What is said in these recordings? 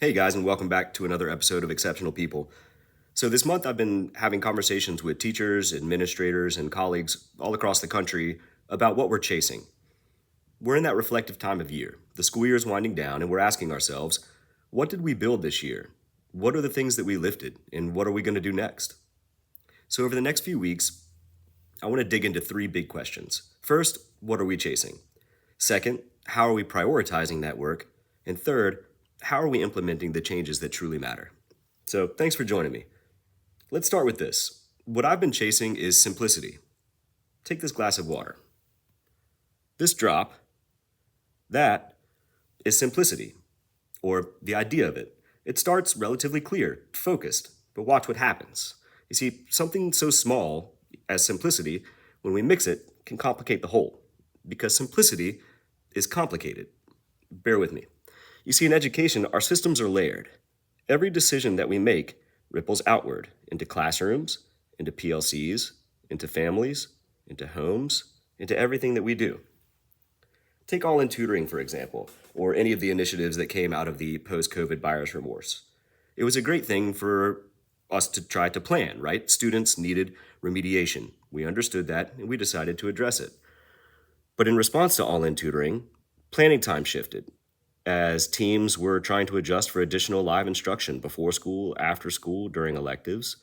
Hey guys, and welcome back to another episode of Exceptional People. So, this month I've been having conversations with teachers, administrators, and colleagues all across the country about what we're chasing. We're in that reflective time of year. The school year is winding down, and we're asking ourselves, what did we build this year? What are the things that we lifted, and what are we going to do next? So, over the next few weeks, I want to dig into three big questions. First, what are we chasing? Second, how are we prioritizing that work? And third, how are we implementing the changes that truly matter? So, thanks for joining me. Let's start with this. What I've been chasing is simplicity. Take this glass of water. This drop, that is simplicity, or the idea of it. It starts relatively clear, focused, but watch what happens. You see, something so small as simplicity, when we mix it, can complicate the whole, because simplicity is complicated. Bear with me. You see, in education, our systems are layered. Every decision that we make ripples outward into classrooms, into PLCs, into families, into homes, into everything that we do. Take all-in tutoring, for example, or any of the initiatives that came out of the post-COVID buyer's remorse. It was a great thing for us to try to plan, right? Students needed remediation. We understood that, and we decided to address it. But in response to all-in tutoring, planning time shifted, as teams were trying to adjust for additional live instruction before school, after school, during electives.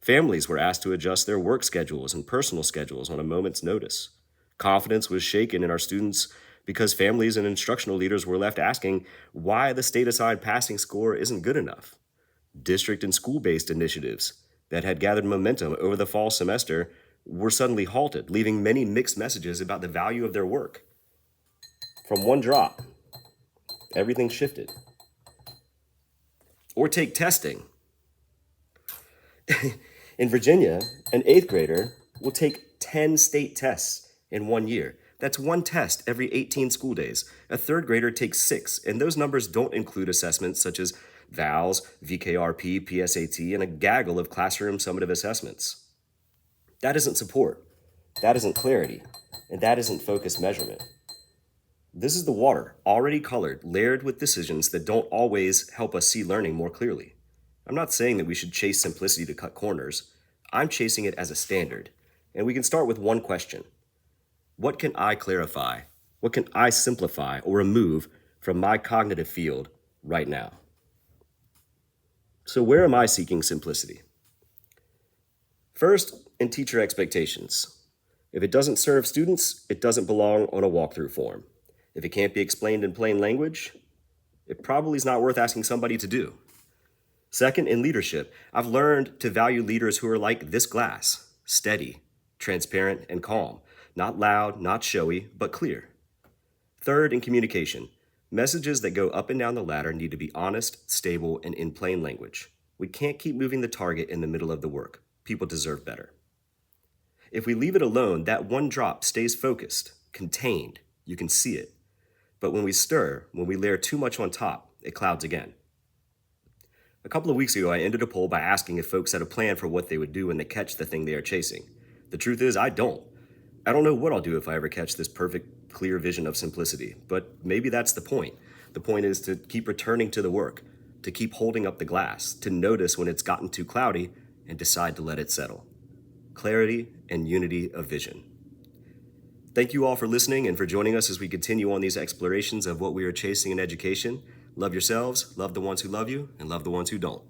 Families were asked to adjust their work schedules and personal schedules on a moment's notice. Confidence was shaken in our students because families and instructional leaders were left asking why the state-assigned passing score isn't good enough. District and school-based initiatives that had gathered momentum over the fall semester were suddenly halted, leaving many mixed messages about the value of their work. From one drop, everything shifted. Or take testing. In Virginia, an 8th grader will take 10 state tests in 1 year. That's one test every 18 school days. A 3rd grader takes 6, and those numbers don't include assessments such as VALS, VKRP, PSAT, and a gaggle of classroom summative assessments. That isn't support. That isn't clarity. And that isn't focused measurement. This is the water, already colored, layered with decisions that don't always help us see learning more clearly. I'm not saying that we should chase simplicity to cut corners. I'm chasing it as a standard. And we can start with one question. What can I clarify? What can I simplify or remove from my cognitive field right now? So where am I seeking simplicity? First, in teacher expectations. If it doesn't serve students, it doesn't belong on a walkthrough form. If it can't be explained in plain language, it probably is not worth asking somebody to do. Second, in leadership, I've learned to value leaders who are like this glass, steady, transparent, and calm, not loud, not showy, but clear. Third, in communication, messages that go up and down the ladder need to be honest, stable, and in plain language. We can't keep moving the target in the middle of the work. People deserve better. If we leave it alone, that one drop stays focused, contained. You can see it. But when we stir, when we layer too much on top, it clouds again. A couple of weeks ago, I ended a poll by asking if folks had a plan for what they would do when they catch the thing they are chasing. The truth is, I don't. I don't know what I'll do if I ever catch this perfect, clear vision of simplicity, but maybe that's the point. The point is to keep returning to the work, to keep holding up the glass, to notice when it's gotten too cloudy and decide to let it settle. Clarity and unity of vision. Thank you all for listening and for joining us as we continue on these explorations of what we are chasing in education. Love yourselves, love the ones who love you, and love the ones who don't.